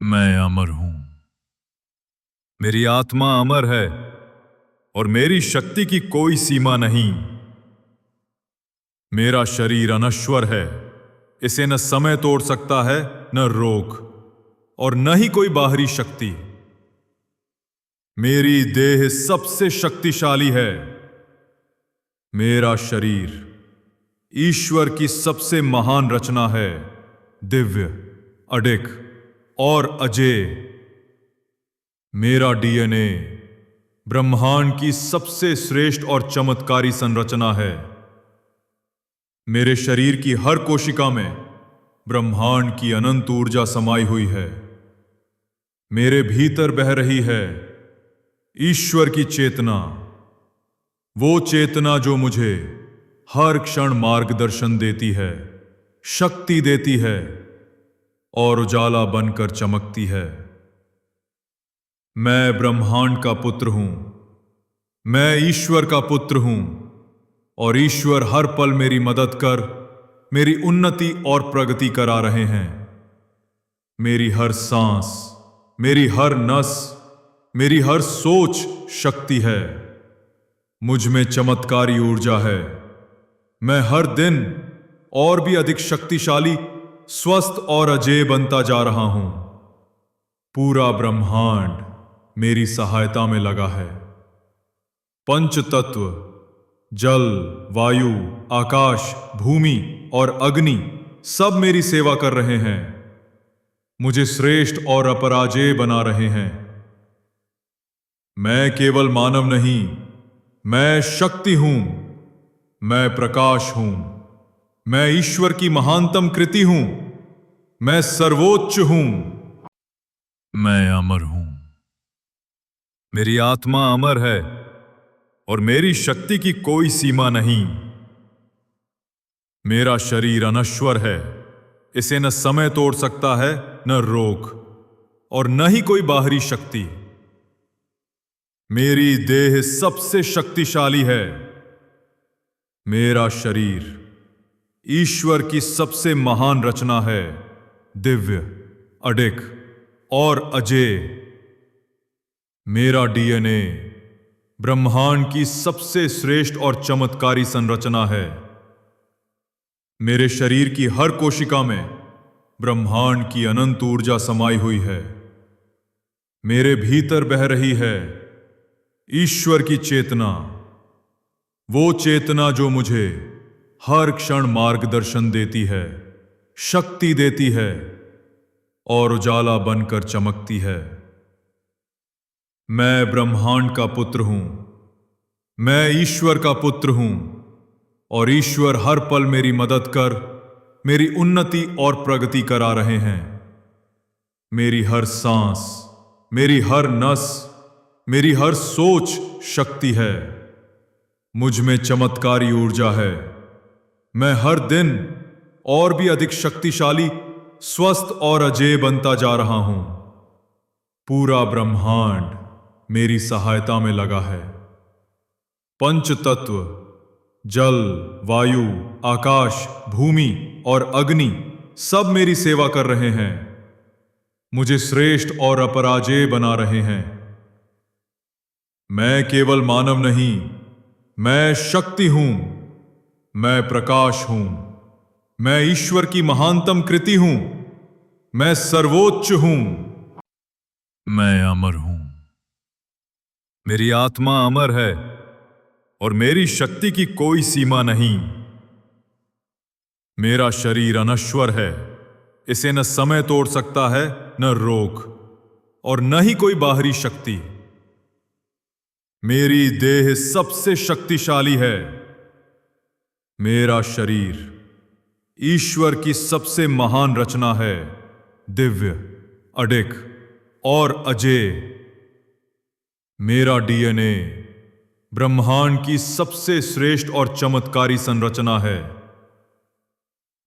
मैं अमर हूं। मेरी आत्मा अमर है और मेरी शक्ति की कोई सीमा नहीं। मेरा शरीर अनश्वर है, इसे न समय तोड़ सकता है, न रोक, और न ही कोई बाहरी शक्ति। मेरी देह सबसे शक्तिशाली है। मेरा शरीर ईश्वर की सबसे महान रचना है, दिव्य, अडिग और अजेय। मेरा डीएनए ब्रह्मांड की सबसे श्रेष्ठ और चमत्कारी संरचना है। मेरे शरीर की हर कोशिका में ब्रह्मांड की अनंत ऊर्जा समाई हुई है। मेरे भीतर बह रही है ईश्वर की चेतना, वो चेतना जो मुझे हर क्षण मार्गदर्शन देती है, शक्ति देती है और उजाला बनकर चमकती है। मैं ब्रह्मांड का पुत्र हूं, मैं ईश्वर का पुत्र हूं, और ईश्वर हर पल मेरी मदद कर मेरी उन्नति और प्रगति करा रहे हैं। मेरी हर सांस, मेरी हर नस, मेरी हर सोच शक्ति है। मुझ में चमत्कारी ऊर्जा है। मैं हर दिन और भी अधिक शक्तिशाली, स्वस्थ और अजेय बनता जा रहा हूं। पूरा ब्रह्मांड मेरी सहायता में लगा है। पंच तत्व, जल, वायु, आकाश, भूमि और अग्नि सब मेरी सेवा कर रहे हैं, मुझे श्रेष्ठ और अपराजेय बना रहे हैं। मैं केवल मानव नहीं, मैं शक्ति हूं, मैं प्रकाश हूं, मैं ईश्वर की महानतम कृति हूं, मैं सर्वोच्च हूं। मैं अमर हूं। मेरी आत्मा अमर है और मेरी शक्ति की कोई सीमा नहीं। मेरा शरीर अनश्वर है, इसे न समय तोड़ सकता है, न रोक, और न ही कोई बाहरी शक्ति। मेरी देह सबसे शक्तिशाली है। मेरा शरीर ईश्वर की सबसे महान रचना है, दिव्य, अडिग और अजेय। मेरा डीएनए ब्रह्मांड की सबसे श्रेष्ठ और चमत्कारी संरचना है। मेरे शरीर की हर कोशिका में ब्रह्मांड की अनंत ऊर्जा समाई हुई है। मेरे भीतर बह रही है ईश्वर की चेतना, वो चेतना जो मुझे हर क्षण मार्गदर्शन देती है, शक्ति देती है और उजाला बनकर चमकती है। मैं ब्रह्मांड का पुत्र हूं, मैं ईश्वर का पुत्र हूं, और ईश्वर हर पल मेरी मदद कर मेरी उन्नति और प्रगति करा रहे हैं। मेरी हर सांस, मेरी हर नस, मेरी हर सोच शक्ति है। मुझ में चमत्कारी ऊर्जा है। मैं हर दिन और भी अधिक शक्तिशाली, स्वस्थ और अजेय बनता जा रहा हूं। पूरा ब्रह्मांड मेरी सहायता में लगा है। पंच तत्व, जल, वायु, आकाश, भूमि और अग्नि सब मेरी सेवा कर रहे हैं, मुझे श्रेष्ठ और अपराजेय बना रहे हैं। मैं केवल मानव नहीं, मैं शक्ति हूं, मैं प्रकाश हूं, मैं ईश्वर की महानतम कृति हूं, मैं सर्वोच्च हूं। मैं अमर हूं। मेरी आत्मा अमर है और मेरी शक्ति की कोई सीमा नहीं। मेरा शरीर अनश्वर है, इसे न समय तोड़ सकता है, न रोक, और न ही कोई बाहरी शक्ति। मेरी देह सबसे शक्तिशाली है। मेरा शरीर ईश्वर की सबसे महान रचना है, दिव्य, अडिग और अजेय। मेरा डीएनए ब्रह्मांड की सबसे श्रेष्ठ और चमत्कारी संरचना है।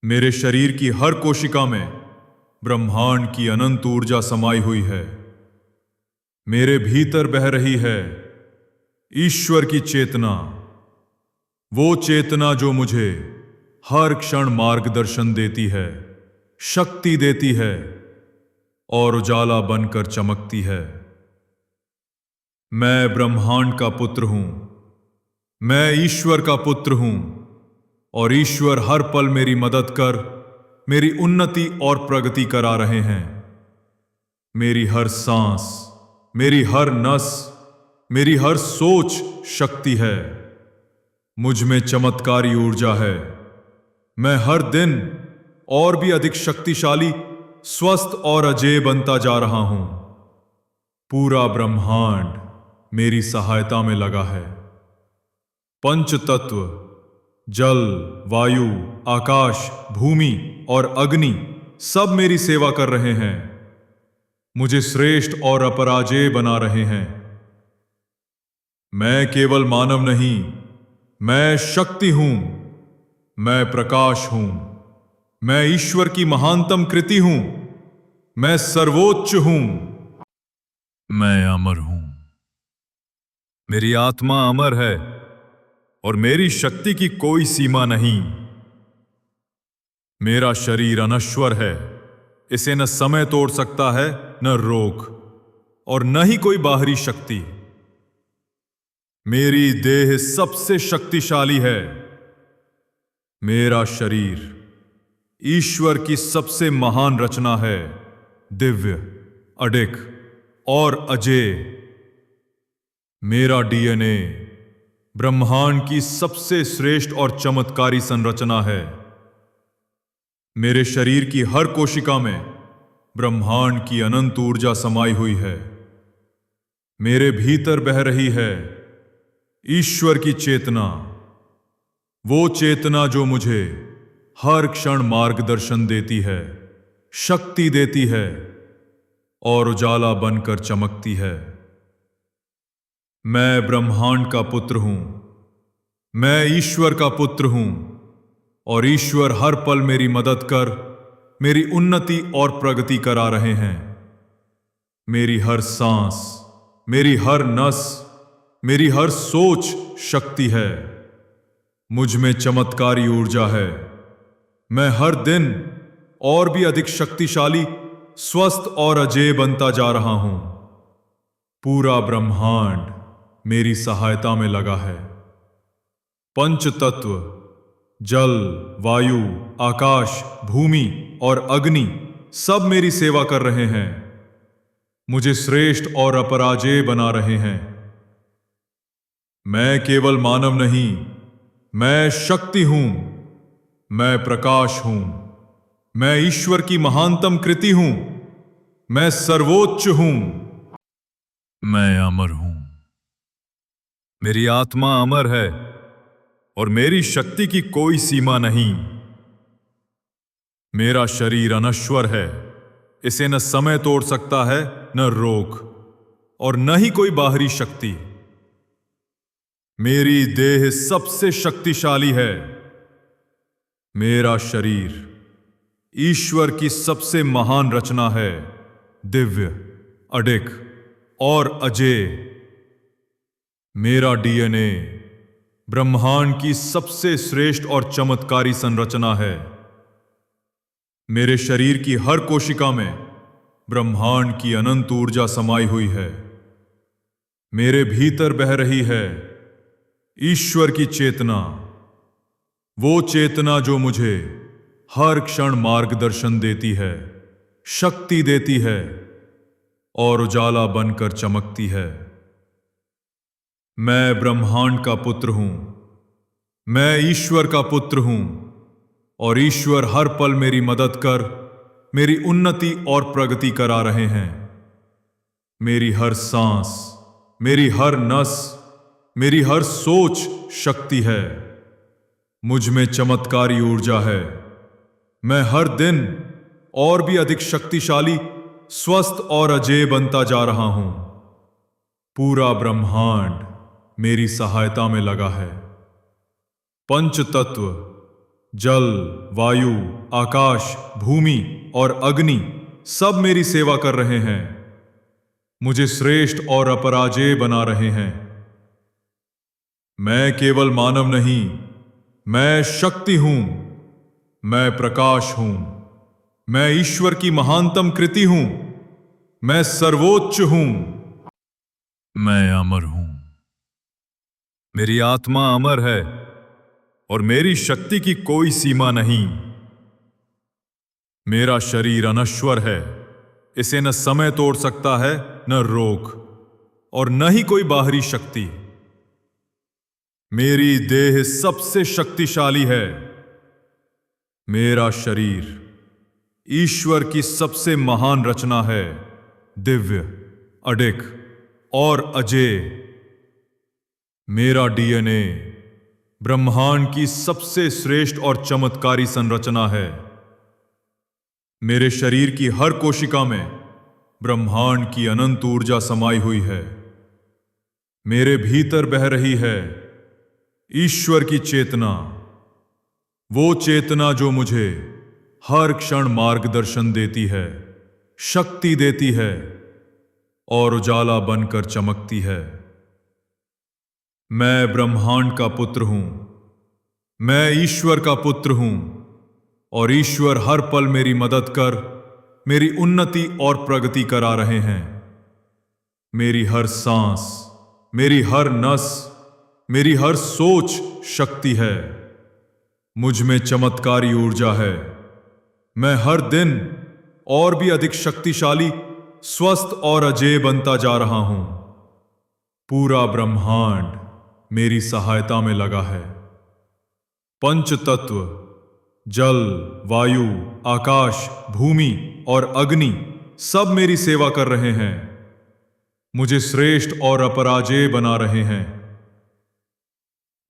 मेरे शरीर की हर कोशिका में ब्रह्मांड की अनंत ऊर्जा समाई हुई है। मेरे भीतर बह रही है ईश्वर की चेतना, वो चेतना जो मुझे हर क्षण मार्गदर्शन देती है, शक्ति देती है और उजाला बनकर चमकती है। मैं ब्रह्मांड का पुत्र हूं, मैं ईश्वर का पुत्र हूं, और ईश्वर हर पल मेरी मदद कर मेरी उन्नति और प्रगति करा रहे हैं। मेरी हर सांस, मेरी हर नस, मेरी हर सोच शक्ति है। मुझ में चमत्कारी ऊर्जा है। मैं हर दिन और भी अधिक शक्तिशाली, स्वस्थ और अजेय बनता जा रहा हूं। पूरा ब्रह्मांड मेरी सहायता में लगा है। पंच तत्व जल, वायु, आकाश, भूमि और अग्नि सब मेरी सेवा कर रहे हैं। मुझे श्रेष्ठ और अपराजेय बना रहे हैं। मैं केवल मानव नहीं, मैं शक्ति हूं, मैं प्रकाश हूं, मैं ईश्वर की महानतम कृति हूं, मैं सर्वोच्च हूं, मैं अमर हूं। मेरी आत्मा अमर है और मेरी शक्ति की कोई सीमा नहीं। मेरा शरीर अनश्वर है, इसे न समय तोड़ सकता है, न रोग, और न ही कोई बाहरी शक्ति। मेरी देह सबसे शक्तिशाली है। मेरा शरीर ईश्वर की सबसे महान रचना है, दिव्य, अडिग और अजेय। मेरा डीएनए ब्रह्मांड की सबसे श्रेष्ठ और चमत्कारी संरचना है। मेरे शरीर की हर कोशिका में ब्रह्मांड की अनंत ऊर्जा समाई हुई है। मेरे भीतर बह रही है ईश्वर की चेतना, वो चेतना जो मुझे हर क्षण मार्गदर्शन देती है, शक्ति देती है और उजाला बनकर चमकती है। मैं ब्रह्मांड का पुत्र हूं, मैं ईश्वर का पुत्र हूं, और ईश्वर हर पल मेरी मदद कर मेरी उन्नति और प्रगति करा रहे हैं। मेरी हर सांस, मेरी हर नस, मेरी हर सोच शक्ति है। मुझ में चमत्कारी ऊर्जा है। मैं हर दिन और भी अधिक शक्तिशाली, स्वस्थ और अजेय बनता जा रहा हूं। पूरा ब्रह्मांड मेरी सहायता में लगा है। पंच तत्व जल, वायु, आकाश, भूमि और अग्नि सब मेरी सेवा कर रहे हैं। मुझे श्रेष्ठ और अपराजेय बना रहे हैं। मैं केवल मानव नहीं, मैं शक्ति हूं, मैं प्रकाश हूं, मैं ईश्वर की महानतम कृति हूं, मैं सर्वोच्च हूं, मैं अमर हूं। मेरी आत्मा अमर है और मेरी शक्ति की कोई सीमा नहीं। मेरा शरीर अनश्वर है, इसे न समय तोड़ सकता है, न रोग, और न ही कोई बाहरी शक्ति। मेरी देह सबसे शक्तिशाली है। मेरा शरीर ईश्वर की सबसे महान रचना है, दिव्य, अडिग और अजेय। मेरा डीएनए ब्रह्मांड की सबसे श्रेष्ठ और चमत्कारी संरचना है। मेरे शरीर की हर कोशिका में ब्रह्मांड की अनंत ऊर्जा समाई हुई है। मेरे भीतर बह रही है ईश्वर की चेतना, वो चेतना जो मुझे हर क्षण मार्गदर्शन देती है, शक्ति देती है और उजाला बनकर चमकती है। मैं ब्रह्मांड का पुत्र हूं, मैं ईश्वर का पुत्र हूं, और ईश्वर हर पल मेरी मदद कर मेरी उन्नति और प्रगति करा रहे हैं। मेरी हर सांस, मेरी हर नस, मेरी हर सोच शक्ति है। मुझ में चमत्कारी ऊर्जा है। मैं हर दिन और भी अधिक शक्तिशाली, स्वस्थ और अजेय बनता जा रहा हूं। पूरा ब्रह्मांड मेरी सहायता में लगा है। पंच तत्व जल, वायु, आकाश, भूमि और अग्नि सब मेरी सेवा कर रहे हैं। मुझे श्रेष्ठ और अपराजेय बना रहे हैं। मैं केवल मानव नहीं, मैं शक्ति हूं, मैं प्रकाश हूं, मैं ईश्वर की महानतम कृति हूं, मैं सर्वोच्च हूं। मैं अमर हूं। मेरी आत्मा अमर है और मेरी शक्ति की कोई सीमा नहीं। मेरा शरीर अनश्वर है, इसे न समय तोड़ सकता है, न रोग और न ही कोई बाहरी शक्ति। मेरी देह सबसे शक्तिशाली है। मेरा शरीर ईश्वर की सबसे महान रचना है, दिव्य, अडिग और अजेय। मेरा डीएनए ब्रह्मांड की सबसे श्रेष्ठ और चमत्कारी संरचना है। मेरे शरीर की हर कोशिका में ब्रह्मांड की अनंत ऊर्जा समाई हुई है। मेरे भीतर बह रही है ईश्वर की चेतना, वो चेतना जो मुझे हर क्षण मार्गदर्शन देती है, शक्ति देती है और उजाला बनकर चमकती है। मैं ब्रह्मांड का पुत्र हूं। मैं ईश्वर का पुत्र हूं और ईश्वर हर पल मेरी मदद कर मेरी उन्नति और प्रगति करा रहे हैं। मेरी हर सांस, मेरी हर नस, मेरी हर सोच शक्ति है। मुझ में चमत्कारी ऊर्जा है। मैं हर दिन और भी अधिक शक्तिशाली, स्वस्थ और अजेय बनता जा रहा हूं। पूरा ब्रह्मांड मेरी सहायता में लगा है। पंच तत्व, जल, वायु, आकाश, भूमि और अग्नि सब मेरी सेवा कर रहे हैं, मुझे श्रेष्ठ और अपराजेय बना रहे हैं।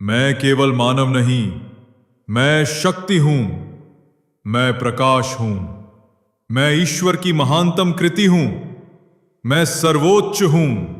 मैं केवल मानव नहीं, मैं शक्ति हूं। मैं प्रकाश हूं। मैं ईश्वर की महानतम कृति हूं। मैं सर्वोच्च हूं।